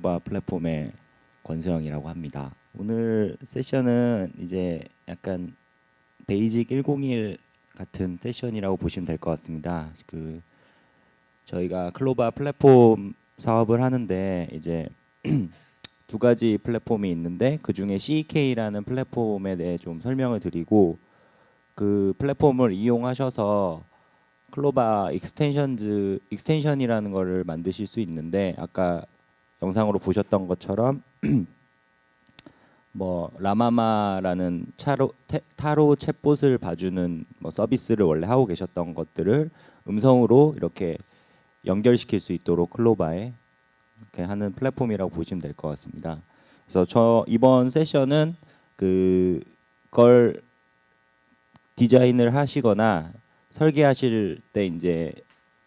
클로바 플랫폼의 권수영이라고 합니다. 오늘 세션은 이제 약간 베이직 101 같은 세션이라고 보시면 될 것 같습니다. 저희가 클로바 플랫폼 사업을 하는데 이제 두 가지 플랫폼이 있는데 그 중에 CK라는 플랫폼에 대해 좀 설명을 드리고 그 플랫폼을 이용하셔서 클로바 익스텐션이라는 거를 만드실 수 있는데 아까 영상으로 보셨던 것처럼 뭐 라마마라는 타로 챗봇을 봐주는 뭐 서비스를 원래 하고 계셨던 것들을 음성으로 이렇게 연결시킬 수 있도록 클로바에 이렇게 하는 플랫폼이라고 보시면 될 것 같습니다. 그래서 저 이번 세션은 그걸 디자인을 하시거나 설계하실 때 이제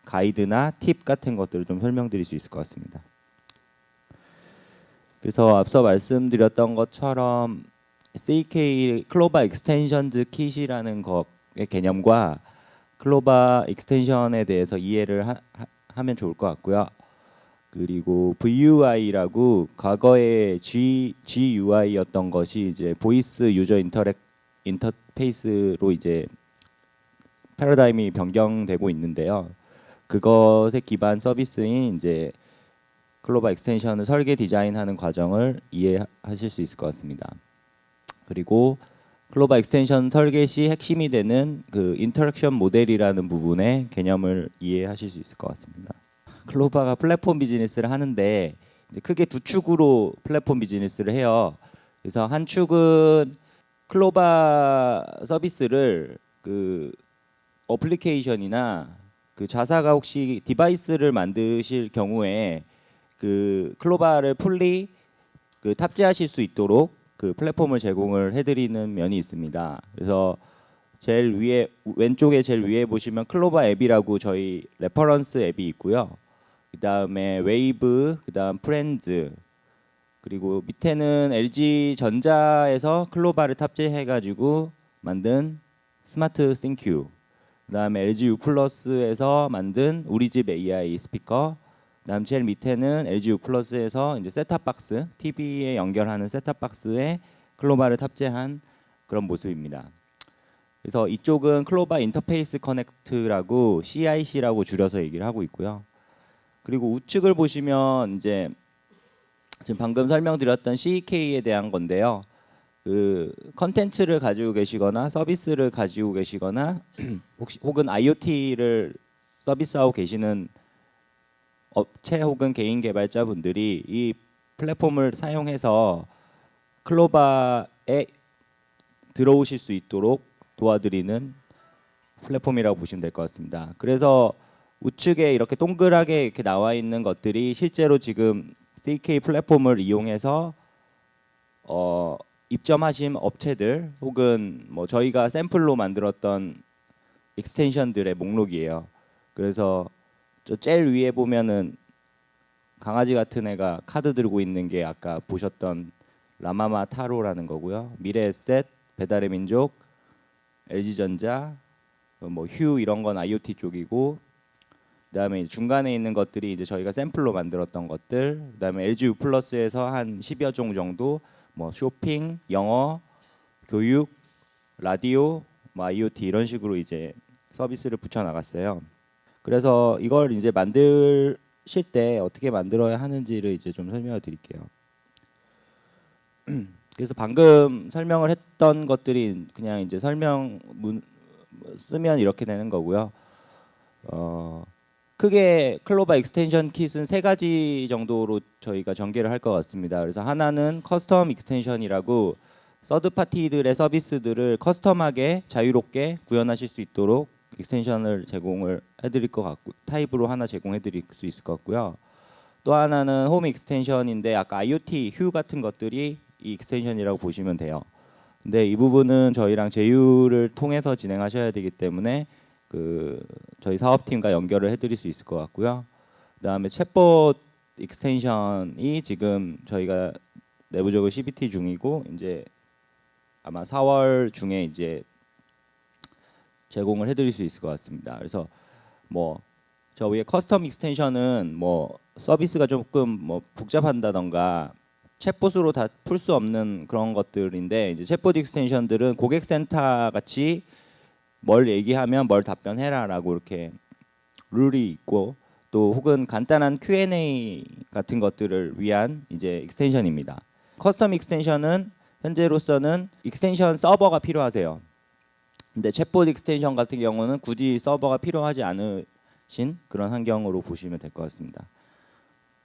가이드나 팁 같은 것들을 좀 설명드릴 수 있을 것 같습니다. 그래서 앞서 말씀드렸던 것처럼 CK 클로바 익스텐션즈 킷이라는 것의 개념과 클로바 익스텐션에 대해서 이해를 하면 좋을 것 같고요. 그리고 VUI라고 과거의 GUI였던 것이 이제 보이스 유저 인터페이스로 이제 패러다임이 변경되고 있는데요. 그것에 기반 서비스인 이제 클로바 익스텐션을 설계 디자인하는 과정을 이해하실 수 있을 것 같습니다. 그리고 클로바 익스텐션 설계 시 핵심이 되는 그 인터랙션 모델이라는 부분의 개념을 이해하실 수 있을 것 같습니다. 클로바가 플랫폼 비즈니스를 하는데 이제 크게 두 축으로 플랫폼 비즈니스를 해요. 그래서 한 축은 클로바 서비스를 그 어플리케이션이나 그 자사가 혹시 디바이스를 만드실 경우에 그 클로바를 풀리 그 탑재하실 수 있도록 그 플랫폼을 제공을 해드리는 면이 있습니다. 그래서 제일 위에 왼쪽에 제일 위에 보시면 클로바 앱이라고 저희 레퍼런스 앱이 있고요. 그 다음에 웨이브, 그 다음 프렌즈, 그리고 밑에는 LG 전자에서 클로바를 탑재해가지고 만든 스마트 싱큐, 그 다음에 LG U 플러스에서 만든 우리 집 AI 스피커, 그다음 제일 밑에는 LG U 플러스에서 이제 셋탑박스, TV에 연결하는 셋탑박스에 클로바를 탑재한 그런 모습입니다. 그래서 이쪽은 클로바 인터페이스 커넥트라고 CIC라고 줄여서 얘기를 하고 있고요. 그리고 우측을 보시면 이제 지금 방금 설명드렸던 CK에 대한 건데요. 그 컨텐츠를 가지고 계시거나 서비스를 가지고 계시거나 혹은 IoT를 서비스하고 계시는 업체 혹은 개인 개발자분들이 이 플랫폼을 사용해서 클로바에 들어오실 수 있도록 도와드리는 플랫폼이라고 보시면 될 것 같습니다. 그래서 우측에 이렇게 동그랗게 이렇게 나와 있는 것들이 실제로 지금 CK 플랫폼을 이용해서 입점하신 업체들 혹은 뭐 저희가 샘플로 만들었던 익스텐션들의 목록이에요. 그래서 저 제일 위에 보면은 강아지 같은 애가 카드 들고 있는 게 아까 보셨던 라마마 타로라는 거고요. 미래에셋, 배달의 민족, LG전자, 뭐 휴 이런 건 IoT 쪽이고, 그다음에 중간에 있는 것들이 이제 저희가 샘플로 만들었던 것들, 그다음에 LG U 플러스에서 한 10여 종 정도 뭐 쇼핑, 영어, 교육, 라디오, 뭐 IoT 이런 식으로 이제 서비스를 붙여 나갔어요. 그래서 이걸 이제 만드실 때 어떻게 만들어야 하는지를 이제 좀 설명을 드릴게요. 그래서 방금 설명을 했던 것들이 그냥 이제 설명문 쓰면 이렇게 되는 거고요. 크게 클로바 익스텐션 킷은 세 가지 정도로 저희가 전개를 할 것 같습니다. 그래서 하나는 커스텀 익스텐션이라고 서드 파티들의 서비스들을 커스텀하게 자유롭게 구현하실 수 있도록 익스텐션을 제공을 해드릴 것 같고 타입으로 하나 제공해드릴 수 있을 것 같고요. 또 하나는 홈 익스텐션인데 아까 IoT 휴 같은 것들이 이 익스텐션이라고 보시면 돼요. 근데 이 부분은 저희랑 제휴를 통해서 진행하셔야 되기 때문에 그 저희 사업팀과 연결을 해드릴 수 있을 것 같고요. 그다음에 챗봇 익스텐션이 지금 저희가 내부적으로 CBT 중이고 이제 아마 4월 중에 이제 제공을 해드릴 수 있을 것 같습니다. 그래서 뭐 저 위에 커스텀 익스텐션은 뭐 서비스가 조금 뭐 복잡한다던가 챗봇으로 다 풀 수 없는 그런 것들인데, 이제 챗봇 익스텐션들은 고객센터 같이 뭘 얘기하면 뭘 답변해라라고 이렇게 룰이 있고, 또 혹은 간단한 Q&A 같은 것들을 위한 이제 익스텐션입니다. 커스텀 익스텐션은 현재로서는 익스텐션 서버가 필요하세요. 근데 챗봇 익스텐션 같은 경우는 굳이 서버가 필요하지 않으신 그런 환경으로 보시면 될 것 같습니다.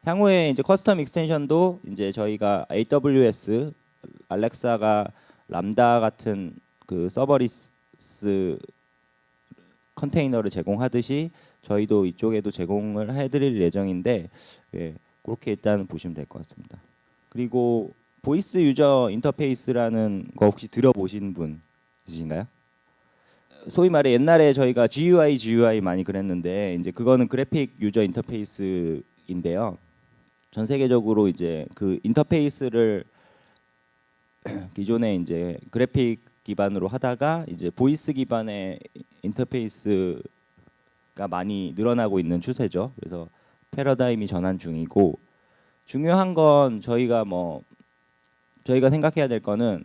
향후에 이제 커스텀 익스텐션도 이제 저희가 AWS 알렉사가 람다 같은 그 서버리스 컨테이너를 제공하듯이 저희도 이쪽에도 제공을 해드릴 예정인데, 예, 그렇게 일단 보시면 될 것 같습니다. 그리고 보이스 유저 인터페이스라는 거 혹시 들어보신 분 있으신가요? 소위 말해 옛날에 저희가 GUI 많이 그랬는데, 이제 그거는 그래픽 유저 인터페이스인데요. 전 세계적으로 이제 그 인터페이스를 기존에 이제 그래픽 기반으로 하다가 이제 보이스 기반의 인터페이스가 많이 늘어나고 있는 추세죠. 그래서 패러다임이 전환 중이고, 중요한 건 저희가 생각해야 될 거는,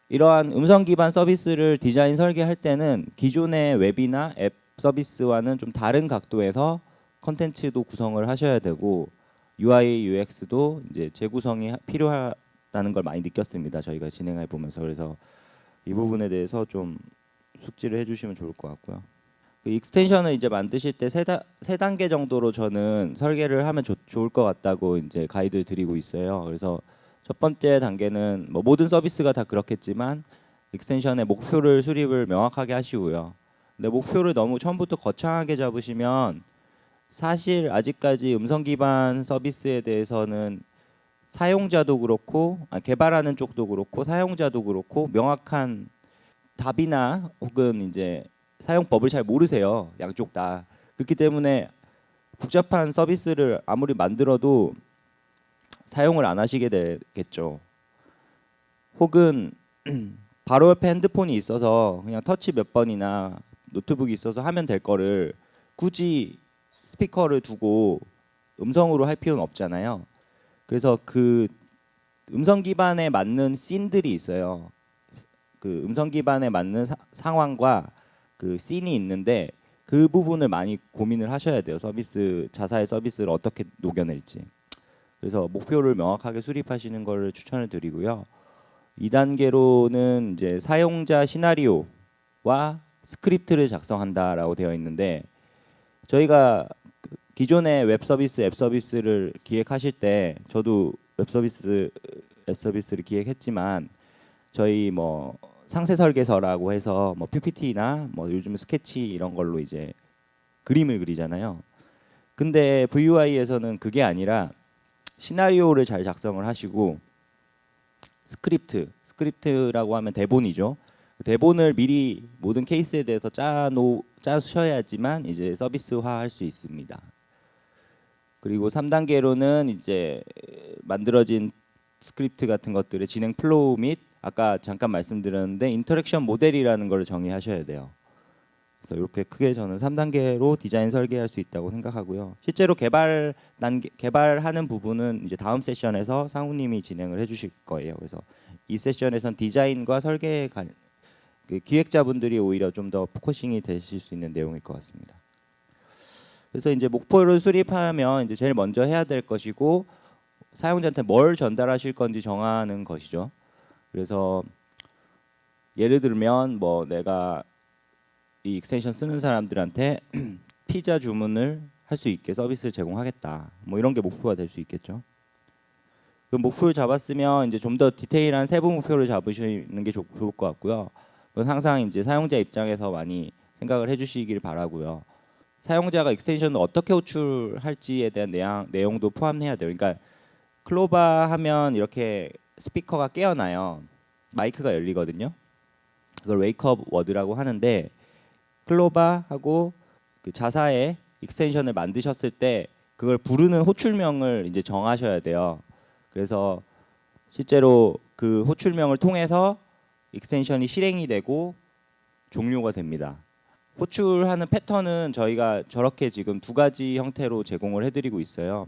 이러한 음성 기반 서비스를 디자인 설계할 때는 기존의 웹이나 앱 서비스와는 좀 다른 각도에서 컨텐츠도 구성을 하셔야 되고, UI, UX도 이제 재구성이 필요하다는 걸 많이 느꼈습니다. 저희가 진행해 보면서. 그래서 이 부분에 대해서 좀 숙지를 해주시면 좋을 것 같고요. 그 익스텐션을 이제 만드실 때 세 단계 정도로 저는 설계를 하면 좋을 것 같다고 이제 가이드 드리고 있어요. 그래서 첫 번째 단계는 뭐 모든 서비스가 다 그렇겠지만 익스텐션의 목표를 수립을 명확하게 하시고요. 근데 목표를 너무 처음부터 거창하게 잡으시면 사실 아직까지 음성 기반 서비스에 대해서는 사용자도 그렇고 개발하는 쪽도 그렇고 사용자도 그렇고 명확한 답이나 혹은 이제 사용법을 잘 모르세요. 양쪽 다. 그렇기 때문에 복잡한 서비스를 아무리 만들어도 사용을 안 하시게 되겠죠. 혹은 바로 옆에 핸드폰이 있어서 그냥 터치 몇 번이나 노트북이 있어서 하면 될 거를 굳이 스피커를 두고 음성으로 할 필요는 없잖아요. 그래서 그 음성 기반에 맞는 씬들이 있어요. 그 음성 기반에 맞는 상황과 그 씬이 있는데, 그 부분을 많이 고민을 하셔야 돼요. 자사의 서비스를 어떻게 녹여낼지. 그래서 목표를 명확하게 수립하시는 걸 추천을 드리고요. 2단계로는 이제 사용자 시나리오와 스크립트를 작성한다라고 되어 있는데, 저희가 기존의 웹 서비스, 앱 서비스를 기획하실 때 저도 웹 서비스, 앱 서비스를 기획했지만 저희 뭐 상세 설계서라고 해서 뭐 PPT나 뭐 요즘 스케치 이런 걸로 이제 그림을 그리잖아요. 근데 VUI에서는 그게 아니라 시나리오를 잘 작성을 하시고 스크립트라고 하면 대본이죠. 대본을 미리 모든 케이스에 대해서 짜셔야지만 이제 서비스화할 수 있습니다. 그리고 3단계로는 이제 만들어진 스크립트 같은 것들의 진행 플로우 및 아까 잠깐 말씀드렸는데 인터랙션 모델이라는 걸 정의하셔야 돼요. 그래서 이렇게 크게 저는 3단계로 디자인 설계할 수 있다고 생각하고요. 실제로 개발하는 부분은 이제 다음 세션에서 상우님이 진행을 해주실 거예요. 그래서 이 세션에선 디자인과 설계 그 기획자분들이 오히려 좀 더 포커싱이 되실 수 있는 내용일 것 같습니다. 그래서 이제 목표를 수립하면 이제 제일 먼저 해야 될 것이고, 사용자한테 뭘 전달하실 건지 정하는 것이죠. 그래서 예를 들면 뭐 내가 이 익스텐션 쓰는 사람들한테 피자 주문을 할 수 있게 서비스를 제공하겠다. 뭐 이런 게 목표가 될 수 있겠죠. 그 목표를 잡았으면 이제 좀 더 디테일한 세부 목표를 잡으시는 게 좋을 것 같고요. 그건 항상 이제 사용자 입장에서 많이 생각을 해주시길 바라고요. 사용자가 익스텐션을 어떻게 호출할지에 대한 내용도 포함해야 돼요. 그러니까 클로바 하면 이렇게 스피커가 깨어나요. 마이크가 열리거든요. 그걸 웨이크업 워드라고 하는데, 클로바하고 그 자사의 익스텐션을 만드셨을 때 그걸 부르는 호출명을 이제 정하셔야 돼요. 그래서 실제로 그 호출명을 통해서 익스텐션이 실행이 되고 종료가 됩니다. 호출하는 패턴은 저희가 저렇게 지금 두 가지 형태로 제공을 해드리고 있어요.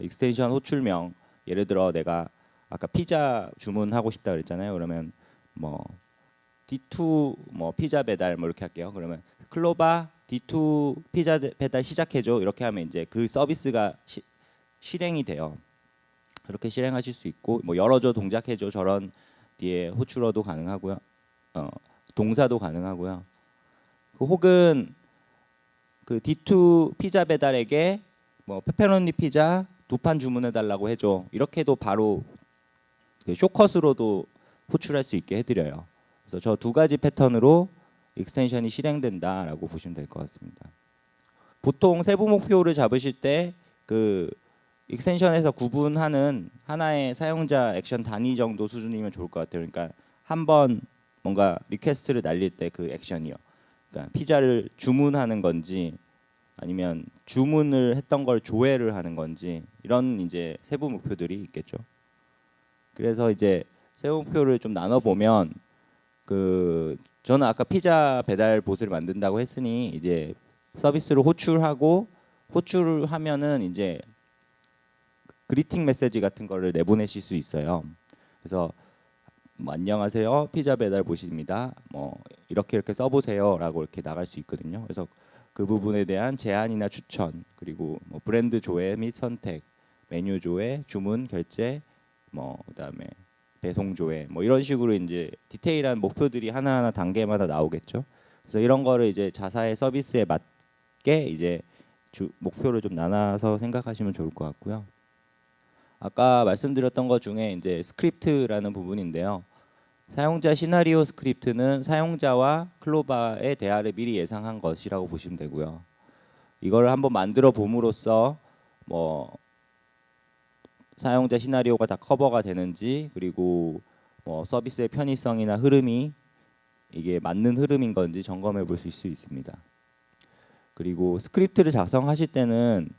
익스텐션 호출명, 예를 들어 내가 아까 피자 주문하고 싶다 그랬잖아요. 그러면 뭐 D2 뭐 피자 배달 뭐 이렇게 할게요. 그러면 클로바 D2 피자 배달 시작해줘 이렇게 하면 이제 그 서비스가 실행이 돼요. 그렇게 실행하실 수 있고 뭐 열어줘 동작해줘 저런 뒤에 호출어도 가능하고요. 동사도 가능하고요. 혹은 그 D2 피자 배달에게 뭐 페페로니 피자 2판 주문해 달라고 해줘 이렇게도 바로 그 쇼컷으로도 호출할 수 있게 해드려요. 그래서 저 두 가지 패턴으로 익스텐션이 실행된다라고 보시면 될 것 같습니다. 보통 세부 목표를 잡으실 때 그 익스텐션에서 구분하는 하나의 사용자 액션 단위 정도 수준이면 좋을 것 같아요. 그러니까 한 번 뭔가 리퀘스트를 날릴 때 그 액션이요. 그러니까 피자를 주문하는 건지 아니면 주문을 했던 걸 조회를 하는 건지 이런 이제 세부 목표들이 있겠죠. 그래서 이제 세부 목표를 좀 나눠 보면 그 저는 아까 피자 배달 봇을 만든다고 했으니 이제 서비스로 호출하면은 이제 그리팅 메시지 같은 거를 내보내실 수 있어요. 그래서 뭐 안녕하세요 피자 배달 봇입니다. 뭐 이렇게 써보세요라고 이렇게 나갈 수 있거든요. 그래서 그 부분에 대한 제안이나 추천 그리고 뭐 브랜드 조회 및 선택, 메뉴 조회, 주문 결제, 뭐 그다음에 배송 조회 뭐 이런 식으로 이제 디테일한 목표들이 하나하나 단계마다 나오겠죠. 그래서 이런 거를 이제 자사의 서비스에 맞게 이제 목표를 좀 나눠서 생각하시면 좋을 것 같고요. 아까 말씀드렸던 것 중에 이제 스크립트라는 부분인데요. 사용자 시나리오 스크립트는 사용자와 클로바의 대화를 미리 예상한 것이라고 보시면 되고요. 이걸 한번 만들어 봄으로써 뭐 사용자 시나리오가 다 커버가 되는지 그리고 뭐 서비스의 편의성이나 흐름이 이게 맞는 흐름인 건지 점검해 볼 수 있습니다. 그리고 스크립트를 작성하실 때는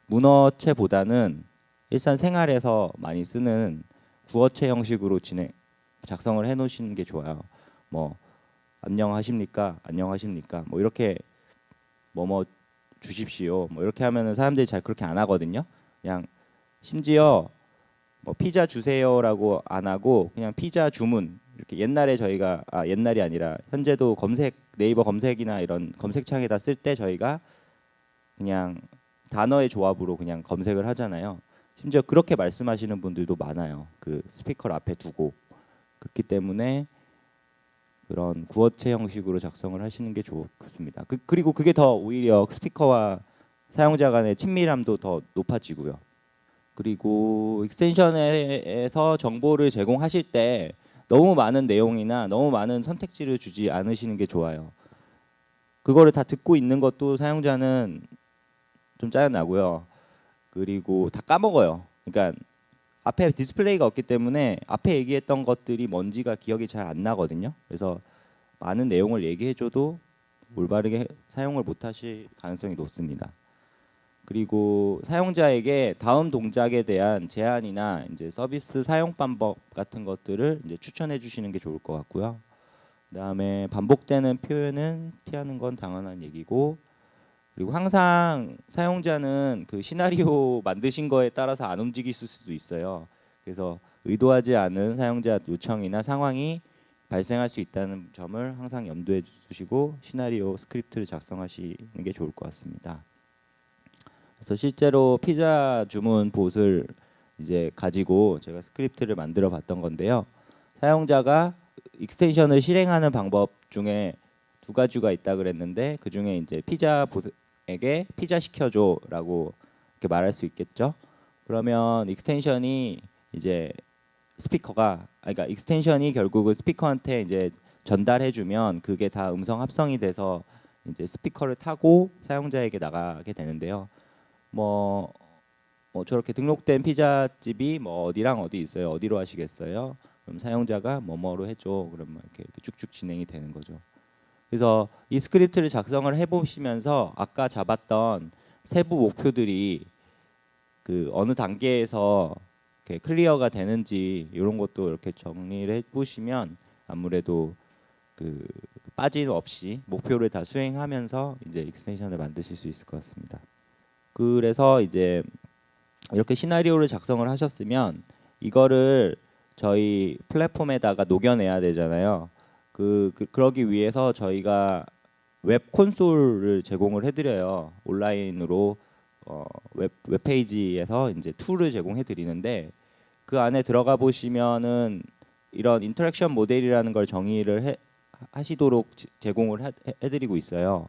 문어체보다는 일상생활에서 많이 쓰는 구어체 형식으로 작성을 해 놓으시는 게 좋아요. 뭐 안녕하십니까? 안녕하십니까? 뭐 이렇게 뭐뭐 주십시오. 뭐 이렇게 하면은 사람들이 잘 그렇게 안 하거든요. 그냥 심지어 뭐 피자 주세요라고 안 하고 그냥 피자 주문 이렇게 옛날에 저희가 옛날이 아니라 현재도 네이버 검색이나 이런 검색창에다 쓸 때 저희가 그냥 단어의 조합으로 그냥 검색을 하잖아요. 심지어 그렇게 말씀하시는 분들도 많아요. 그 스피커를 앞에 두고 그렇기 때문에 그런 구어체 형식으로 작성을 하시는 게 좋습니다. 그리고 그게 더 오히려 스피커와 사용자 간의 친밀함도 더 높아지고요. 그리고 익스텐션에서 정보를 제공하실 때 너무 많은 내용이나 너무 많은 선택지를 주지 않으시는 게 좋아요. 그거를 다 듣고 있는 것도 사용자는 좀 짜증나고요. 그리고 다 까먹어요. 그러니까 앞에 디스플레이가 없기 때문에 앞에 얘기했던 것들이 뭔지가 기억이 잘 안 나거든요. 그래서 많은 내용을 얘기해줘도 올바르게 사용을 못하실 가능성이 높습니다. 그리고 사용자에게 다음 동작에 대한 제안이나 이제 서비스 사용 방법 같은 것들을 이제 추천해 주시는 게 좋을 것 같고요. 그다음에 반복되는 표현은 피하는 건 당연한 얘기고 그리고 항상 사용자는 그 시나리오 만드신 거에 따라서 안 움직일 수도 있어요. 그래서 의도하지 않은 사용자 요청이나 상황이 발생할 수 있다는 점을 항상 염두에 두시고 시나리오 스크립트를 작성하시는 게 좋을 것 같습니다. 그래서 실제로 피자 주문 봇을 이제 가지고 제가 스크립트를 만들어 봤던 건데요. 사용자가 익스텐션을 실행하는 방법 중에 두 가지가 있다 그랬는데 그 중에 이제 피자 봇에게 피자 시켜줘라고 이렇게 말할 수 있겠죠. 그러면 익스텐션이 이제 그러니까 익스텐션이 결국은 스피커한테 이제 전달해주면 그게 다 음성 합성이 돼서 이제 스피커를 타고 사용자에게 나가게 되는데요. 뭐 저렇게 등록된 피자집이 뭐 어디랑 어디 있어요. 어디로 하시겠어요? 그럼 사용자가 뭐뭐로 해줘. 그러면 이렇게 쭉쭉 진행이 되는 거죠. 그래서 이 스크립트를 작성을 해보시면서 아까 잡았던 세부 목표들이 그 어느 단계에서 이렇게 클리어가 되는지 이런 것도 이렇게 정리를 해보시면 아무래도 그 빠짐없이 목표를 다 수행하면서 이제 익스텐션을 만드실 수 있을 것 같습니다. 그래서 이제 이렇게 시나리오를 작성을 하셨으면 이거를 저희 플랫폼에다가 녹여내야 되잖아요. 그러기 위해서 저희가 웹 콘솔을 제공을 해드려요. 온라인으로 웹 페이지에서 이제 툴을 제공해 드리는데 그 안에 들어가 보시면은 이런 인터랙션 모델이라는 걸 정의를 하시도록 제공을 해드리고 있어요.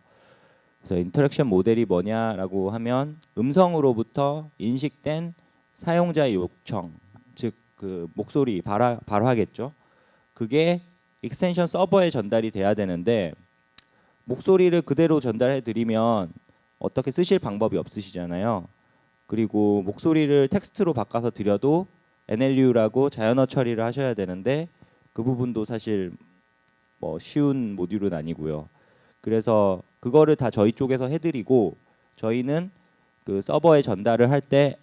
그래서 인터랙션 모델이 뭐냐라고 하면 음성으로부터 인식된 사용자의 요청, 즉 그 목소리 발화겠죠. 그게 익스텐션 서버에 전달이 돼야 되는데 목소리를 그대로 전달해 드리면 어떻게 쓰실 방법이 없으시잖아요. 그리고 목소리를 텍스트로 바꿔서 드려도 NLU라고 자연어 처리를 하셔야 되는데 그 부분도 사실 뭐 쉬운 모듈은 아니고요. 그래서 그거를 다 저희 쪽에서 해드리고 저희는 그 서버에 전달을 할 때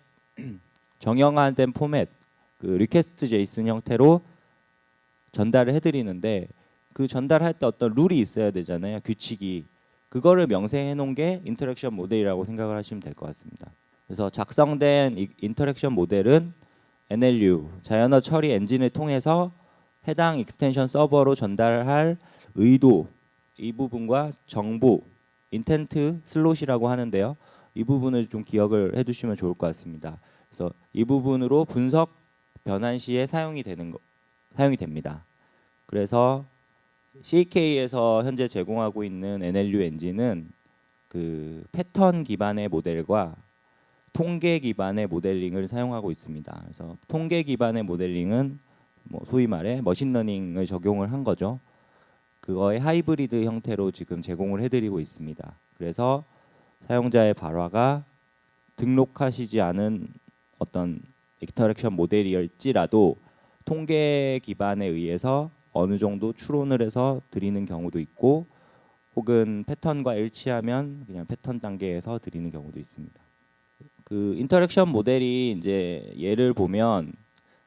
정형화된 포맷, 그 리퀘스트 제이슨 형태로 전달을 해드리는데 그 전달할 때 어떤 룰이 있어야 되잖아요. 규칙이. 그거를 명세해 놓은 게 인터랙션 모델이라고 생각을 하시면 될 것 같습니다. 그래서 작성된 인터랙션 모델은 NLU, 자연어 처리 엔진을 통해서 해당 익스텐션 서버로 전달할 의도, 이 부분과 정보, 인텐트 슬롯이라고 하는데요. 이 부분을 좀 기억을 해두시면 좋을 것 같습니다. 그래서 이 부분으로 분석 변환 시에 사용이 됩니다. 그래서 CK에서 현재 제공하고 있는 NLU 엔진은 그 패턴 기반의 모델과 통계 기반의 모델링을 사용하고 있습니다. 그래서 통계 기반의 모델링은 뭐 소위 말해 머신러닝을 적용을 한 거죠. 그거의 하이브리드 형태로 지금 제공을 해드리고 있습니다. 그래서 사용자의 발화가 등록하시지 않은 어떤 인터랙션 모델이었지라도 통계 기반에 의해서 어느 정도 추론을 해서 드리는 경우도 있고 혹은 패턴과 일치하면 그냥 패턴 단계에서 드리는 경우도 있습니다. 그 인터랙션 모델이 이제 예를 보면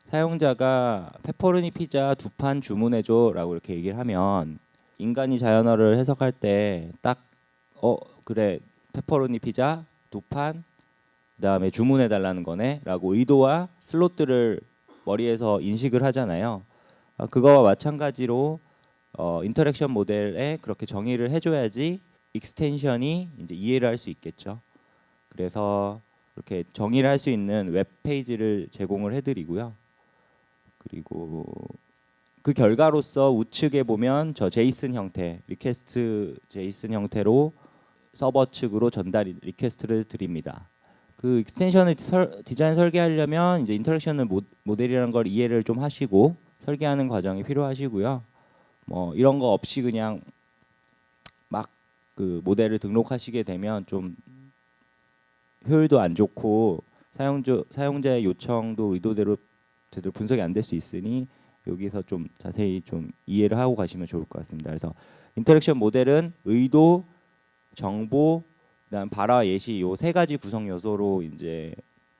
사용자가 페퍼로니 피자 2판 주문해줘라고 이렇게 얘기를 하면 인간이 자연어를 해석할 때 딱 그래 페퍼로니 피자 2판 그다음에 주문해달라는 거네라고 의도와 슬롯들을 머리에서 인식을 하잖아요. 그거와 마찬가지로 인터랙션 모델에 그렇게 정의를 해줘야지 익스텐션이 이제 이해를 할 수 있겠죠. 그래서 이렇게 정의를 할 수 있는 웹 페이지를 제공을 해드리고요. 그리고 그 결과로서 우측에 보면 저 제이슨 형태, 리퀘스트 제이슨 형태로 서버 측으로 전달 리퀘스트를 드립니다. 그 익스텐션을 디자인 설계하려면 이제 인터랙션을 모델이라는 걸 이해를 좀 하시고 설계하는 과정이 필요하시고요. 뭐 이런 거 없이 그냥 막 그 모델을 등록하시게 되면 좀 효율도 안 좋고 사용자의 요청도 의도대로 제대로 분석이 안 될 수 있으니 여기서 좀 자세히 좀 이해를 하고 가시면 좋을 것 같습니다. 그래서 인터랙션 모델은 의도, 정보, 그다음 발화 예시 요 세 가지 구성 요소로 이제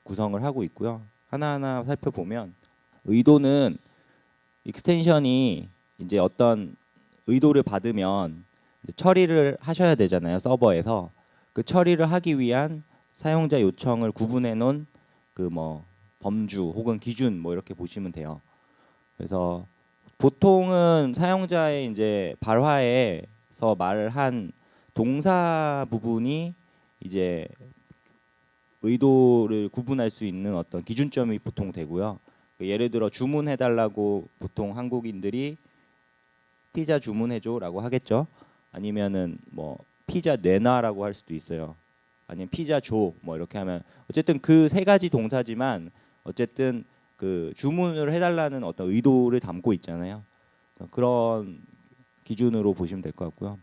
구성을 하고 있고요. 하나하나 살펴보면 의도는 익스텐션이 이제 어떤 의도를 받으면 이제 처리를 하셔야 되잖아요. 서버에서 그 처리를 하기 위한 사용자 요청을 구분해 놓은 그 뭐 범주 혹은 기준 뭐 이렇게 보시면 돼요. 그래서 보통은 사용자의 이제 발화에서 말한 동사 부분이 이제 의도를 구분할 수 있는 어떤 기준점이 보통 되고요. 예를 들어 주문해달라고 보통 한국인들이 피자 주문해줘라고 하겠죠. 아니면은 뭐 피자 내놔라고 할 수도 있어요. 아니면 피자 줘 뭐 이렇게 하면 어쨌든 그 세 가지 동사지만 어쨌든 그 주문을 해달라는 어떤 의도를 담고 있잖아요. 그런 기준으로 보시면 될 것 같고요.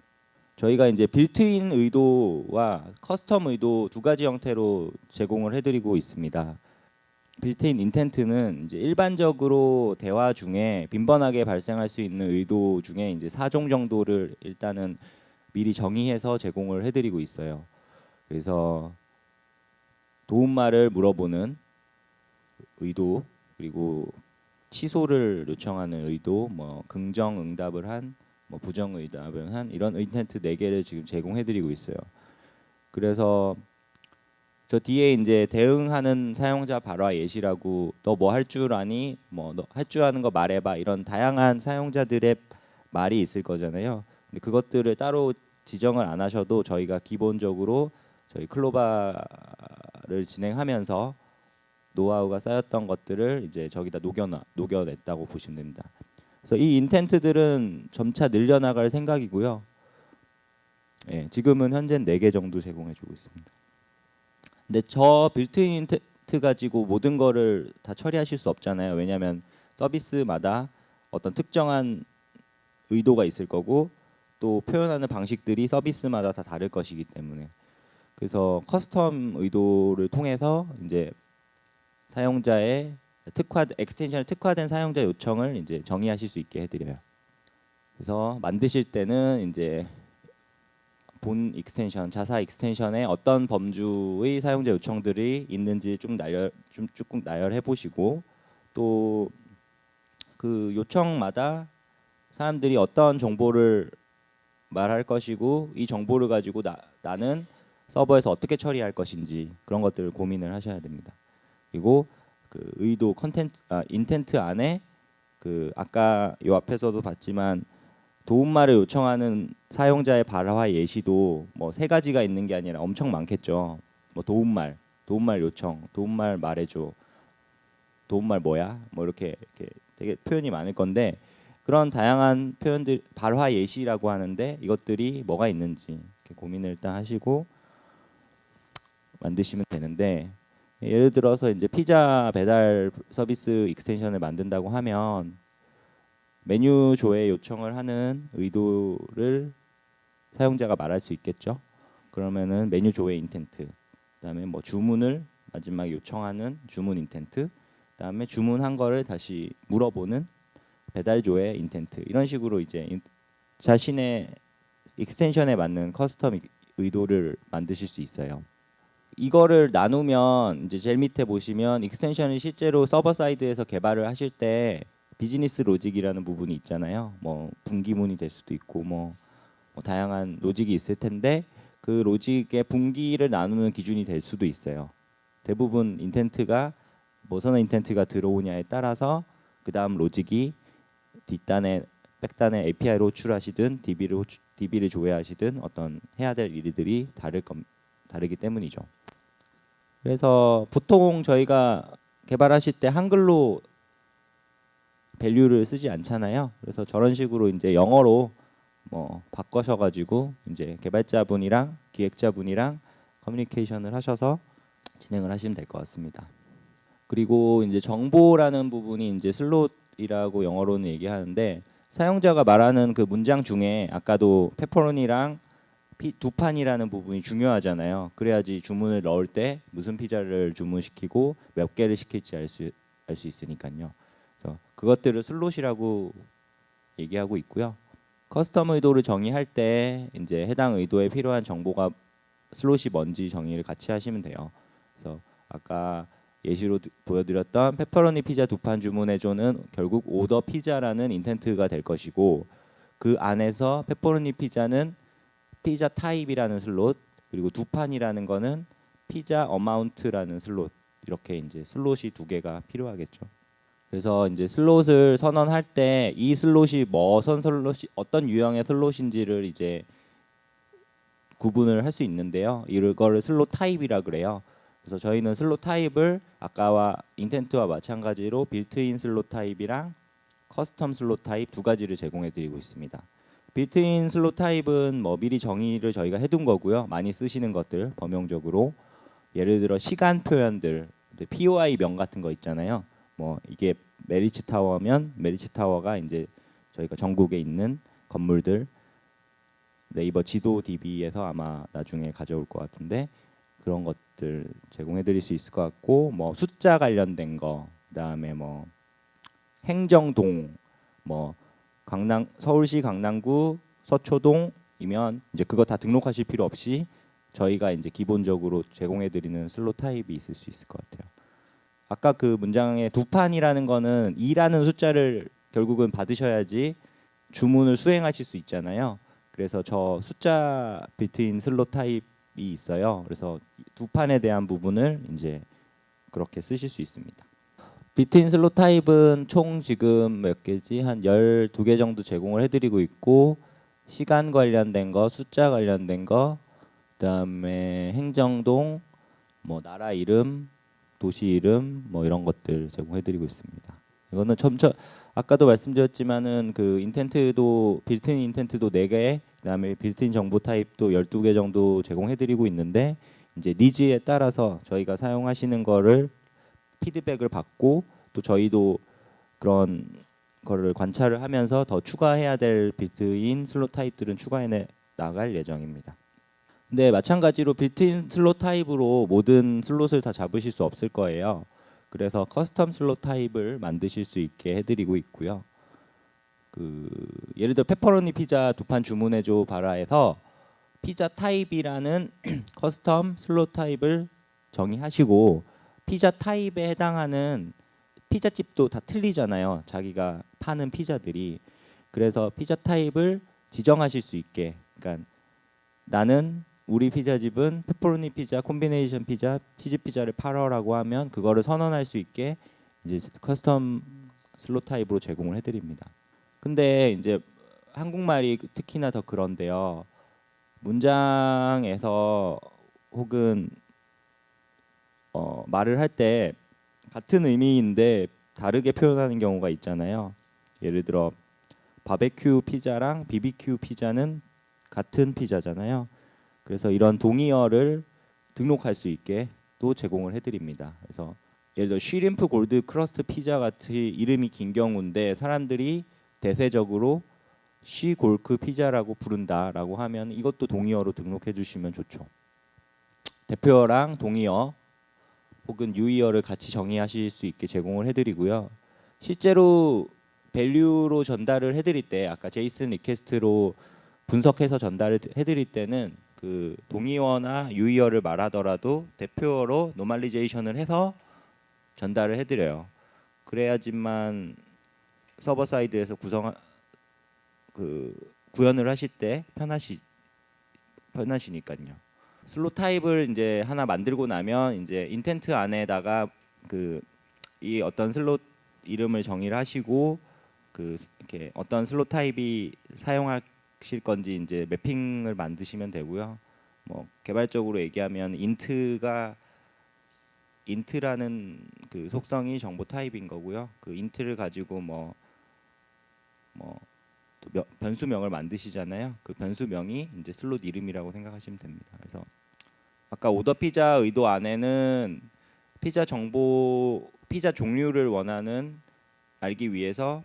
저희가 이제 빌트인 의도와 커스텀 의도 두 가지 형태로 제공을 해드리고 있습니다. 빌트인 인텐트는 이제 일반적으로 대화 중에 빈번하게 발생할 수 있는 의도 중에 이제 4종 정도를 일단은 미리 정의해서 제공을 해드리고 있어요. 그래서 도움말을 물어보는 의도, 그리고 취소를 요청하는 의도, 뭐 긍정 응답을 한 뭐 부정의답한 이런 인텐트 4개를 지금 제공해드리고 있어요. 그래서 저 뒤에 이제 대응하는 사용자 발화 예시라고 너 뭐 할 줄 아니? 뭐 너 할 줄 아는 거 말해봐. 이런 다양한 사용자들의 말이 있을 거잖아요. 근데 그것들을 따로 지정을 안 하셔도 저희가 기본적으로 저희 클로바를 진행하면서 노하우가 쌓였던 것들을 이제 저기다 녹여냈다고 보시면 됩니다. 그래서 이 인텐트들은 점차 늘려나갈 생각이고요. 예, 지금은 현재 4개 정도 제공해주고 있습니다. 근데 저 빌트인 인텐트 가지고 모든 거를 다 처리하실 수 없잖아요. 왜냐하면 서비스마다 어떤 특정한 의도가 있을 거고 또 표현하는 방식들이 서비스마다 다 다를 것이기 때문에 그래서 커스텀 의도를 통해서 이제 사용자의 엑스텐션을 특화된 사용자 요청을 이제 정의하실 수 있게 해드려요. 그래서 만드실 때는 이제 본 익스텐션, 자사 익스텐션에 어떤 범주의 사용자 요청들이 있는지 좀 쭉 나열해 보시고 또 그 요청마다 사람들이 어떤 정보를 말할 것이고 이 정보를 가지고 나는 서버에서 어떻게 처리할 것인지 그런 것들을 고민을 하셔야 됩니다. 그리고 그 의도 인텐트 안에 그 아까 요 앞에서도 봤지만 도움말을 요청하는 사용자의 발화 예시도 뭐 3가지가 있는 게 아니라 엄청 많겠죠. 뭐 도움말 요청, 도움말 말해줘, 도움말 뭐야? 뭐 이렇게 되게 표현이 많을 건데 그런 다양한 표현들 발화 예시라고 하는데 이것들이 뭐가 있는지 이렇게 고민을 일단 하시고 만드시면 되는데 예를 들어서 이제 피자 배달 서비스 익스텐션을 만든다고 하면 메뉴 조회 요청을 하는 의도를 사용자가 말할 수 있겠죠. 그러면은 메뉴 조회 인텐트, 그다음에 뭐 주문을 마지막에 요청하는 주문 인텐트, 그다음에 주문한 거를 다시 물어보는 배달 조회 인텐트 이런 식으로 이제 자신의 익스텐션에 맞는 커스텀 의도를 만드실 수 있어요. 이거를 나누면 이제 제일 밑에 보시면 익스텐션이 실제로 서버 사이드에서 개발을 하실 때 비즈니스 로직이라는 부분이 있잖아요. 뭐 분기문이 될 수도 있고 뭐 다양한 로직이 있을 텐데 그 로직의 분기를 나누는 기준이 될 수도 있어요. 대부분 인텐트가 뭐 어느 인텐트가 들어오냐에 따라서 그 다음 로직이 뒷단에 백단에 API로 호출하시든 DB를 조회하시든 어떤 해야 될 일들이 다르기 때문이죠. 그래서 보통 저희가 개발하실 때 한글로 밸류를 쓰지 않잖아요. 그래서 저런 식으로 이제 영어로 뭐 바꿔셔가지고 이제 개발자분이랑 기획자분이랑 커뮤니케이션을 하셔서 진행을 하시면 될 것 같습니다. 그리고 이제 정보라는 부분이 이제 슬롯이라고 영어로는 얘기하는데 사용자가 말하는 그 문장 중에 아까도 페퍼로니랑 2판이라는 부분이 중요하잖아요. 그래야지 주문을 넣을 때 무슨 피자를 주문시키고 몇 개를 시킬지 알 수 있으니까요. 그래서 그것들을 슬롯이라고 얘기하고 있고요. 커스텀 의도를 정의할 때 이제 해당 의도에 필요한 정보가 슬롯이 뭔지 정의를 같이 하시면 돼요. 그래서 아까 예시로 보여드렸던 페퍼로니 피자 2판 주문해줘는 결국 오더 피자라는 인텐트가 될 것이고 그 안에서 페퍼로니 피자는 피자 타입이라는 슬롯 그리고 2판이라는 거는 피자 어마운트라는 슬롯 이렇게 이제 슬롯이 2개가 필요하겠죠. 그래서 이제 슬롯을 선언할 때 이 슬롯이 어떤 유형의 슬롯인지를 이제 구분을 할 수 있는데요. 이거를 슬롯 타입이라 그래요. 그래서 저희는 슬롯 타입을 아까와 인텐트와 마찬가지로 빌트인 슬롯 타입이랑 커스텀 슬롯 타입 2가지를 제공해 드리고 있습니다. 빌트인 슬롯 타입은 뭐 미리 정의를 저희가 해둔 거고요. 많이 쓰시는 것들 범용적으로 예를 들어 시간 표현들 POI 명 같은 거 있잖아요. 뭐 이게 메리츠 타워면 메리츠 타워가 이제 저희가 전국에 있는 건물들 네이버 지도 DB에서 아마 나중에 가져올 것 같은데 그런 것들 제공해드릴 수 있을 것 같고 뭐 숫자 관련된 거 그다음에 뭐 행정동 뭐 서울시 강남구 서초동이면 이제 그거 다 등록하실 필요 없이 저희가 이제 기본적으로 제공해드리는 슬롯 타입이 있을 수 있을 것 같아요. 아까 그 문장의 2판이라는 거는 2라는 숫자를 결국은 받으셔야지 주문을 수행하실 수 있잖아요. 그래서 저 숫자 빌트인 슬롯 타입이 있어요. 그래서 두 판에 대한 부분을 이제 그렇게 쓰실 수 있습니다. 빌트인 슬롯 타입은 총 지금 몇 개지? 한 12개 정도 제공을 해드리고 있고, 시간 관련된 거, 숫자 관련된 거, 그다음에 행정동, 뭐 나라 이름, 도시 이름, 뭐 이런 것들 제공해드리고 있습니다. 이거는 점차 아까도 말씀드렸지만은 그 인텐트도 빌트인 인텐트도 4개, 그다음에 빌트인 정보 타입도 12개 정도 제공해드리고 있는데, 이제 니즈에 따라서 저희가 사용하시는 거를 피드백을 받고, 또 저희도 그런 거를 관찰을 하면서 더 추가해야 될 빌트인 슬롯 타입들은 추가해 나갈 예정입니다. 근데 마찬가지로 빌트인 슬롯 타입으로 모든 슬롯을 다 잡으실 수 없을 거예요. 그래서 커스텀 슬롯 타입을 만드실 수 있게 해드리고 있고요. 그 예를 들어 페퍼로니 피자 2판 주문해줘 바라에서 피자 타입이라는 커스텀 슬롯 타입을 정의하시고, 피자 타입에 해당하는 피자집도 다 틀리잖아요. 자기가 파는 피자들이. 그래서 피자 타입을 지정하실 수 있게. 그러니까 나는 우리 피자집은 페퍼로니 피자, 콤비네이션 피자, 치즈 피자를 팔어라고 하면 그거를 선언할 수 있게 이제 커스텀 슬롯 타입으로 제공을 해드립니다. 근데 이제 한국말이 특히나 더 그런데요. 문장에서 혹은 말을 할 때 같은 의미인데 다르게 표현하는 경우가 있잖아요. 예를 들어 바베큐 피자랑 BBQ 피자는 같은 피자잖아요. 그래서 이런 동의어를 등록할 수 있게 또 제공을 해드립니다. 그래서 예를 들어 쉬림프 골드 크러스트 피자 같이 이름이 긴 경우인데 사람들이 대세적으로 쉬골크 피자라고 부른다라고 하면 이것도 동의어로 등록해 주시면 좋죠. 대표어랑 동의어 혹은 유의어를 같이 정의하실 수 있게 제공을 해드리고요. 실제로 밸류로 전달을 해드릴 때 아까 제이슨 리퀘스트로 분석해서 전달을 해드릴 때는 그 동의어나 유의어를 말하더라도 대표어로 노멀리제이션을 해서 전달을 해드려요. 그래야지만 서버 사이드에서 구현을 하실 때 편하시니까요. 슬롯 타입을 이제 하나 만들고 나면 이제 인텐트 안에다가 그 이 어떤 슬롯 이름을 정의를 하시고 그 이렇게 어떤 슬롯 타입이 사용하실 건지 이제 매핑을 만드시면 되고요. 뭐 개발적으로 얘기하면 인트라는 그 속성이 정보 타입인 거고요. 그 인트를 가지고 뭐 변수명을 만드시잖아요. 그 변수명이 이제 슬롯 이름이라고 생각하시면 됩니다. 그래서 아까 오더 피자 의도 안에는 피자 종류를 원하는 알기 위해서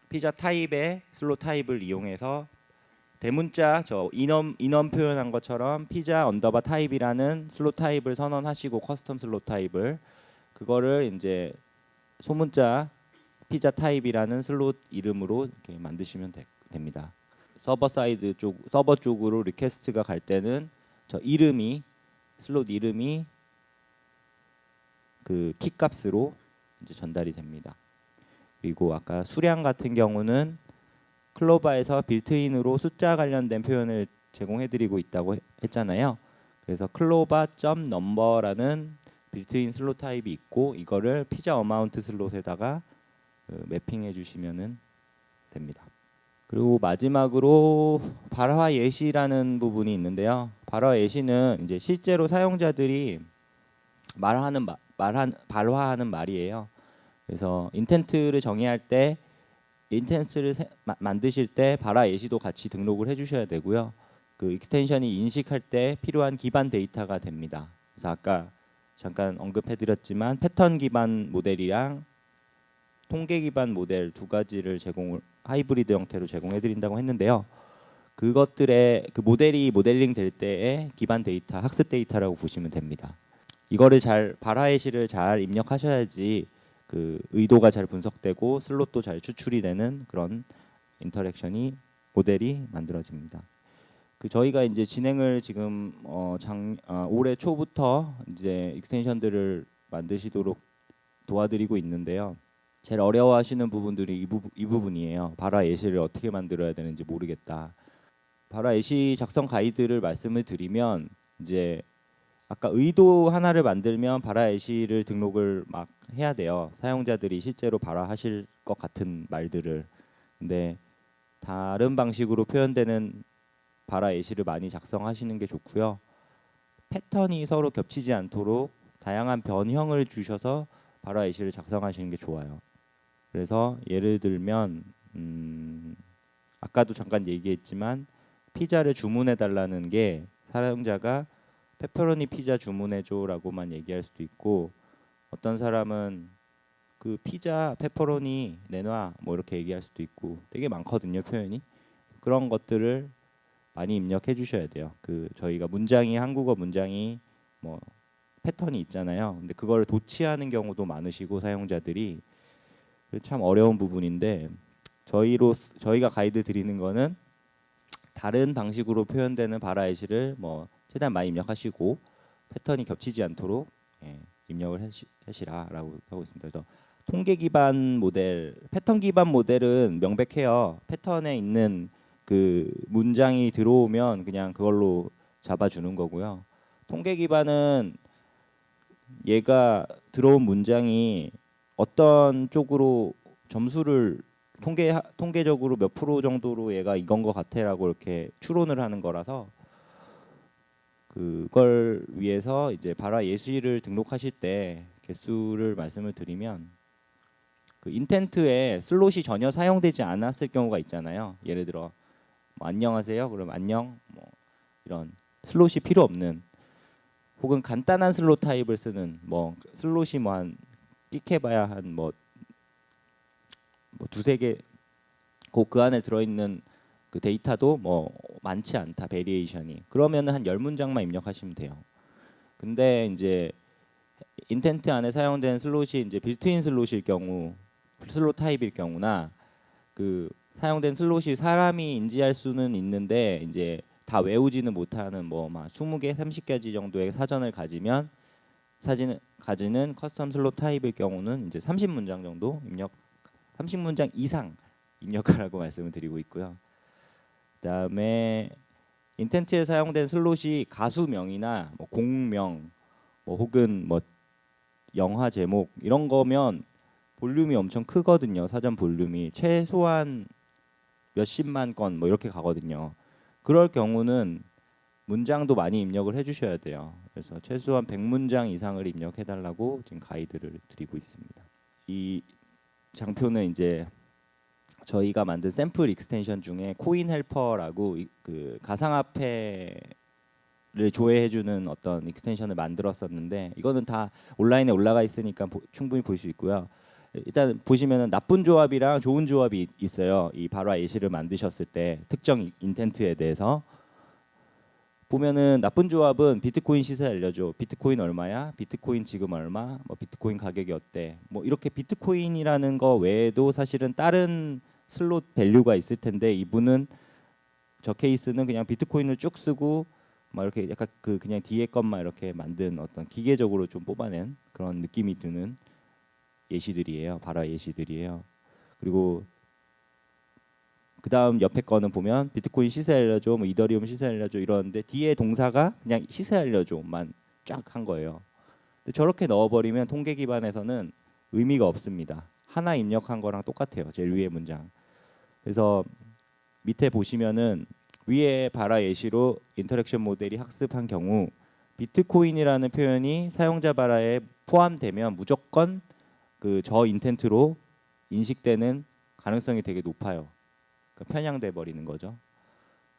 피자 타입의 슬롯 타입을 이용해서 대문자 저 인원 표현한 것처럼 피자 언더바 타입이라는 슬롯 타입을 선언하시고 커스텀 슬롯 타입을 그거를 이제 소문자 피자 타입이라는 슬롯 이름으로 이렇게 만드시면 됩니다. 서버 쪽으로 리퀘스트가 갈 때는 저 슬롯 이름이 그 키 값으로 이제 전달이 됩니다. 그리고 아까 수량 같은 경우는 클로바에서 빌트인으로 숫자 관련된 표현을 제공해드리고 있다고 했잖아요. 그래서 클로바.number라는 빌트인 슬롯 타입이 있고 이거를 피자 어마운트 슬롯에다가 매핑해 주시면 됩니다. 그리고 마지막으로 발화 예시라는 부분이 있는데요. 발화 예시는 이제 실제로 사용자들이 발화하는 말이에요. 그래서 인텐트를 정의할 때 만드실 때 발화 예시도 같이 등록을 해주셔야 되고요. 그 익스텐션이 인식할 때 필요한 기반 데이터가 됩니다. 그래서 아까 잠깐 언급해드렸지만 패턴 기반 모델이랑 통계 기반 모델 두 가지를 하이브리드 형태로 제공해드린다고 했는데요. 그것들의 그 모델이 모델링 될 때의 기반 데이터, 학습 데이터라고 보시면 됩니다. 이거를 발화 예시를 잘 입력하셔야지 그 의도가 잘 분석되고 슬롯도 잘 추출이 되는 그런 모델이 만들어집니다. 그 저희가 이제 진행을 지금 올해 초부터 이제 익스텐션들을 만드시도록 도와드리고 있는데요. 제일 어려워하시는 부분들이 이 부분이에요. 바라 예시를 어떻게 만들어야 되는지 모르겠다. 바라 예시 작성 가이드를 말씀을 드리면 이제 아까 의도 하나를 만들면 바라 예시를 등록을 막 해야 돼요. 사용자들이 실제로 바라 하실 것 같은 말들을. 근데 다른 방식으로 표현되는 바라 예시를 많이 작성하시는 게 좋고요. 패턴이 서로 겹치지 않도록 다양한 변형을 주셔서 바라 예시를 작성하시는 게 좋아요. 그래서 예를 들면 아까도 잠깐 얘기했지만 피자를 주문해 달라는 게 사용자가 페퍼로니 피자 주문해줘라고만 얘기할 수도 있고, 어떤 사람은 그 피자 페퍼로니 내놔 뭐 이렇게 얘기할 수도 있고, 되게 많거든요 표현이. 그런 것들을 많이 입력해 주셔야 돼요. 그 저희가 문장이 한국어 문장이 뭐 패턴이 있잖아요. 근데 그걸 도치하는 경우도 많으시고 사용자들이, 참 어려운 부분인데 저희가 가이드 드리는 거는 다른 방식으로 표현되는 바라 예시를 뭐 최대한 많이 입력하시고 패턴이 겹치지 않도록 입력을 하시라라고 하고 있습니다. 그래서 통계 기반 모델, 패턴 기반 모델은 명백해요. 패턴에 있는 그 문장이 들어오면 그냥 그걸로 잡아주는 거고요. 통계 기반은 얘가 들어온 문장이 어떤 쪽으로 점수를 통계적으로 몇 프로 정도로 얘가 이건 것 같아라고 이렇게 추론을 하는 거라서, 그걸 위해서 이제 바라 예시를 등록하실 때 개수를 말씀을 드리면, 그 인텐트에 슬롯이 전혀 사용되지 않았을 경우가 있잖아요. 예를 들어 뭐 안녕하세요. 그럼 안녕 뭐 이런 슬롯이 필요 없는, 혹은 간단한 슬롯 타입을 쓰는, 뭐 슬롯이 뭐 한 끽해봐야 한 뭐 두세 개, 그 안에 들어있는 그 데이터도 뭐 많지 않다 베리에이션이, 그러면은 한 10문장만 입력하시면 돼요. 근데 이제 인텐트 안에 사용된 슬롯이 이제 빌트인 슬롯일 경우, 슬롯 타입일 경우나 그 사용된 슬롯이 사람이 인지할 수는 있는데 이제 다 외우지는 못하는 뭐 막 20개, 30가지 정도의 사전을 가지면 가지는 커스텀 슬롯 타입일 경우는 이제 30문장 정도 30문장 이상 입력하라고 말씀을 드리고 있고요. 그다음에 인텐트에 사용된 슬롯이 가수명이나 뭐 공명, 뭐 혹은 뭐 영화 제목 이런 거면 볼륨이 엄청 크거든요. 사전 볼륨이 최소한 몇십만 건 뭐 이렇게 가거든요. 그럴 경우는 문장도 많이 입력을 해주셔야 돼요. 그래서 최소한 100문장 이상을 입력해 달라고 지금 가이드를 드리고 있습니다. 이 장표는 이제 저희가 만든 샘플 익스텐션 중에 코인 헬퍼라고 그 가상화폐를 조회해주는 어떤 익스텐션을 만들었었는데, 이거는 다 온라인에 올라가 있으니까 충분히 볼 수 있고요. 일단 보시면은 나쁜 조합이랑 좋은 조합이 있어요. 이 바라 예시를 만드셨을 때 특정 인텐트에 대해서 보면은, 나쁜 조합은 비트코인 시세 알려줘. 비트코인 얼마야? 비트코인 지금 얼마? 뭐 비트코인 가격이 어때? 뭐 이렇게 비트코인이라는 거 외에도 사실은 다른 슬롯 밸류가 있을 텐데, 이분은 저 케이스는 그냥 비트코인을 쭉 쓰고 막 이렇게 약간 그 그냥 뒤에 것만 이렇게 만든 어떤 기계적으로 좀 뽑아낸 그런 느낌이 드는 예시들이에요. 바라 예시들이에요. 그리고 그 다음 옆에 거는 보면 비트코인 시세 알려줘, 뭐 이더리움 시세 알려줘 이러는데 뒤에 동사가 그냥 시세 알려줘만 쫙 한 거예요. 근데 저렇게 넣어버리면 통계 기반에서는 의미가 없습니다. 하나 입력한 거랑 똑같아요. 제일 위에 문장. 그래서 밑에 보시면은 위에 바라 예시로 인터랙션 모델이 학습한 경우 비트코인이라는 표현이 사용자 바라에 포함되면 무조건 그 저 인텐트로 인식되는 가능성이 되게 높아요. 편향돼 버리는 거죠.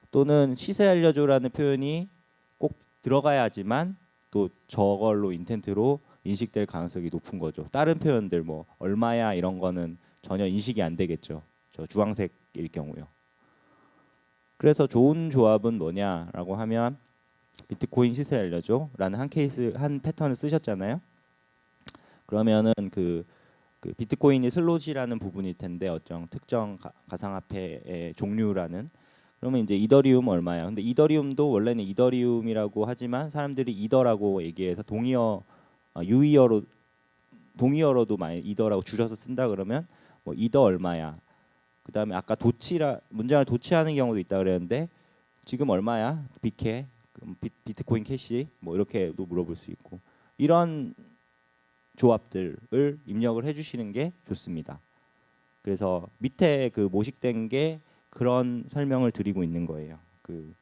또는 시세 알려줘라는 표현이 꼭 들어가야 하지만 또 저걸로 인텐트로 인식될 가능성이 높은 거죠. 다른 표현들 뭐 얼마야 이런 거는 전혀 인식이 안 되겠죠. 저 주황색일 경우요. 그래서 좋은 조합은 뭐냐라고 하면 비트코인 시세 알려줘라는 한 패턴을 쓰셨잖아요. 그러면은 그 비트코인이 슬롯이라는 부분일 텐데 어떤 특정 가상화폐의 종류라는, 그러면 이제 이더리움 얼마야? 근데 이더리움도 원래는 이더리움이라고 하지만 사람들이 이더라고 얘기해서 동의어 유의어로 동의어로도 많이 이더라고 줄여서 쓴다 그러면 뭐 이더 얼마야. 그다음에 아까 도치라 문장을 도치하는 경우도 있다 그랬는데 지금 얼마야? 비캐, 그럼 비트코인 캐시 뭐 이렇게도 물어볼 수 있고 이런 조합들을 입력을 해주시는 게 좋습니다. 그래서 밑에 그 모식된 게 그런 설명을 드리고 있는 거예요. 그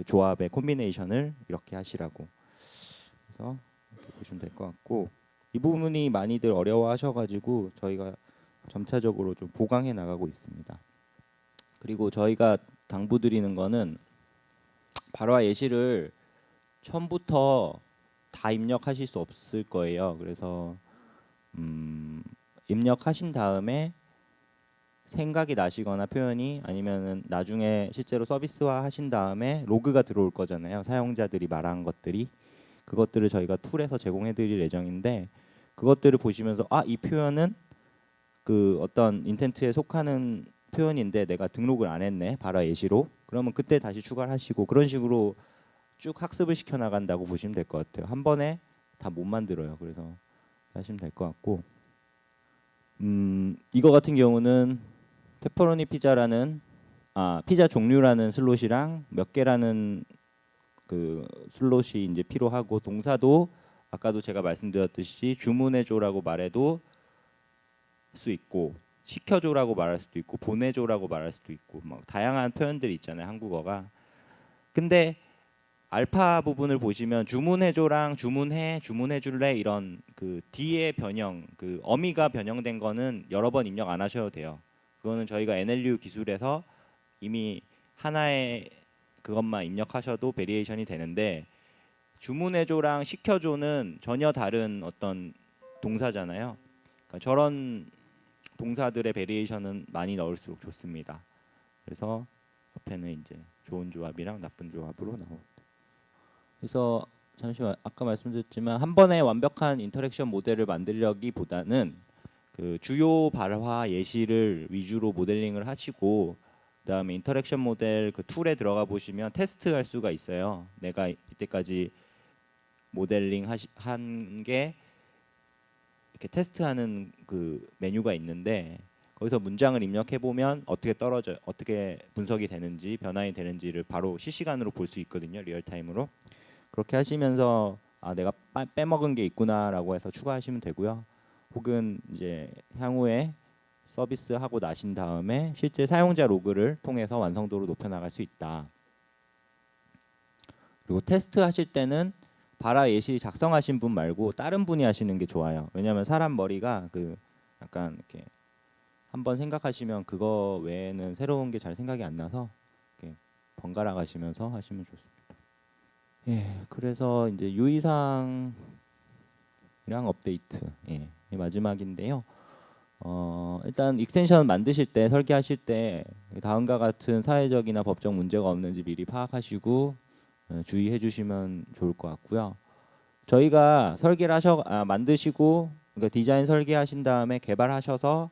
조합의 콤비네이션을 이렇게 하시라고. 그래서 이렇게 보시면 될 것 같고 이 부분이 많이들 어려워하셔가지고 저희가 점차적으로 좀 보강해 나가고 있습니다. 그리고 저희가 당부드리는 거는 발화 예시를 처음부터 다 입력하실 수 없을 거예요. 그래서 입력하신 다음에 생각이 나시거나 표현이 아니면은 나중에 실제로 서비스화 하신 다음에 로그가 들어올 거잖아요. 사용자들이 말한 것들이 그것들을 저희가 툴에서 제공해 드릴 예정인데 그것들을 보시면서 아, 이 표현은 그 어떤 인텐트에 속하는 표현인데 내가 등록을 안 했네. 발화 예시로. 그러면 그때 다시 추가를 하시고 그런 식으로 쭉 학습을 시켜 나간다고 보시면 될 것 같아요. 한 번에 다 못 만들어요. 그래서 하시면 될 것 같고 이거 같은 경우는 페퍼로니 피자라는 피자 종류라는 슬롯이랑 몇 개라는 그 슬롯이 이제 필요하고 동사도 아까도 제가 말씀드렸듯이 주문해줘라고 말해도 수 있고 시켜줘라고 말할 수도 있고 보내줘라고 말할 수도 있고 막 다양한 표현들이 있잖아요 한국어가. 근데 알파 부분을 보시면 주문해줘랑 주문해 주문해줄래 이런 그 뒤에 변형 그 어미가 변형된 거는 여러 번 입력 안 하셔도 돼요. 그거는 저희가 NLU 기술에서 이미 하나의 그것만 입력하셔도 베리에이션이 되는데 주문해줘랑 시켜줘는 전혀 다른 어떤 동사잖아요. 그러니까 저런 동사들의 베리에이션은 많이 넣을수록 좋습니다. 그래서 옆에는 이제 좋은 조합이랑 나쁜 조합으로 나옵니다. 그래서 잠시만 아까 말씀드렸지만 한 번에 완벽한 인터랙션 모델을 만들려기보다는 그 주요 발화 예시를 위주로 모델링을 하시고 그다음에 인터랙션 모델 그 툴에 들어가 보시면 테스트할 수가 있어요. 내가 이때까지 모델링 한 게 이렇게 테스트하는 그 메뉴가 있는데 거기서 문장을 입력해 보면 어떻게 떨어져 어떻게 분석이 되는지 변환이 되는지를 바로 실시간으로 볼 수 있거든요. 리얼타임으로. 그렇게 하시면서 내가 빼먹은 게 있구나라고 해서 추가하시면 되고요. 혹은 이제 향후에 서비스 하고 나신 다음에 실제 사용자 로그를 통해서 완성도를 높여 나갈 수 있다. 그리고 테스트 하실 때는 발화 예시 작성하신 분 말고 다른 분이 하시는 게 좋아요. 왜냐하면 사람 머리가 그 약간 이렇게 한번 생각하시면 그거 외에는 새로운 게 잘 생각이 안 나서 이렇게 번갈아 가시면서 하시면 좋습니다. 예, 그래서 이제 유의사항이랑 업데이트 마지막인데요. 일단 익스텐션 만드실 때 설계하실 때 다음과 같은 사회적이나 법적 문제가 없는지 미리 파악하시고 주의해 주시면 좋을 것 같고요. 저희가 설계를 만드시고 그러니까 디자인 설계하신 다음에 개발하셔서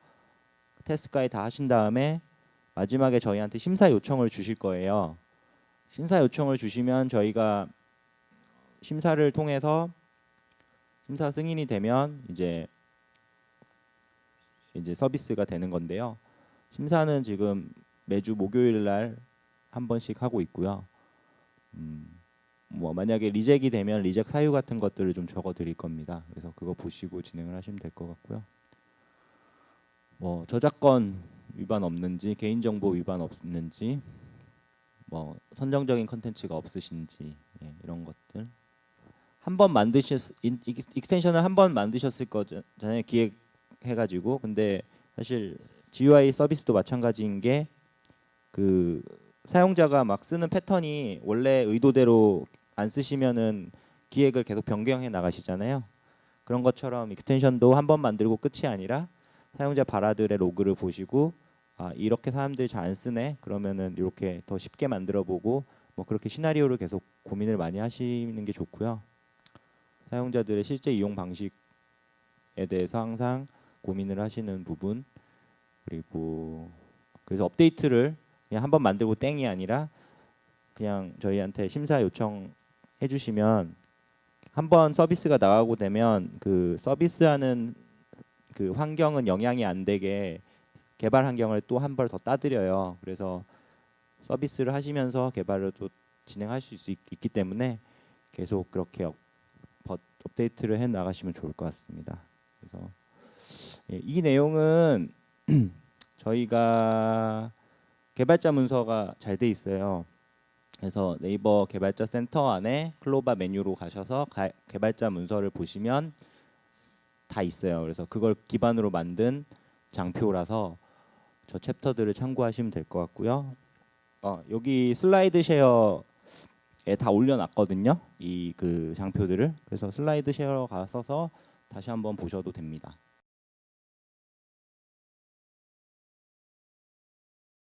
테스트까지 다 하신 다음에 마지막에 저희한테 심사 요청을 주실 거예요. 심사 요청을 주시면 저희가 심사를 통해서 심사 승인이 되면 이제 서비스가 되는 건데요. 심사는 지금 매주 목요일 날 한 번씩 하고 있고요. 뭐 만약에 리젝이 되면 리젝 사유 같은 것들을 좀 적어 드릴 겁니다. 그래서 그거 보시고 진행을 하시면 될 것 같고요. 뭐 저작권 위반 없는지, 개인정보 위반 없는지, 뭐 선정적인 컨텐츠가 없으신지 이런 것들. 익스텐션을 한 번 만드셨을 거잖아요. 기획해가지고. 근데 사실 GUI 서비스도 마찬가지인 게 그 사용자가 막 쓰는 패턴이 원래 의도대로 안 쓰시면은 기획을 계속 변경해 나가시잖아요. 그런 것처럼 익스텐션도 한 번 만들고 끝이 아니라 사용자 발화들의 로그를 보시고 이렇게 사람들이 잘 안 쓰네. 그러면은 이렇게 더 쉽게 만들어 보고 뭐 그렇게 시나리오를 계속 고민을 많이 하시는 게 좋고요. 사용자들의 실제 이용 방식에 대해서 항상 고민을 하시는 부분 그리고 그래서 업데이트를 그냥 한번 만들고 땡이 아니라 그냥 저희한테 심사 요청해 주시면 한번 서비스가 나가고 되면 그 서비스하는 그 환경은 영향이 안 되게 개발 환경을 또 한 벌 더 따드려요. 그래서 서비스를 하시면서 개발을 또 진행하실 수 있기 때문에 계속 그렇게 업데이트를 해 나가시면 좋을 것 같습니다. 그래서 이 내용은 저희가 개발자 문서가 잘 돼 있어요. 그래서 네이버 개발자 센터 안에 클로바 메뉴로 가셔서 개발자 문서를 보시면 다 있어요. 그래서 그걸 기반으로 만든 장표라서 저 챕터들을 참고하시면 될 것 같고요. 여기 슬라이드 쉐어에 다 올려놨거든요. 이 그 장표들을. 그래서 슬라이드 쉐어 가셔서 다시 한번 보셔도 됩니다.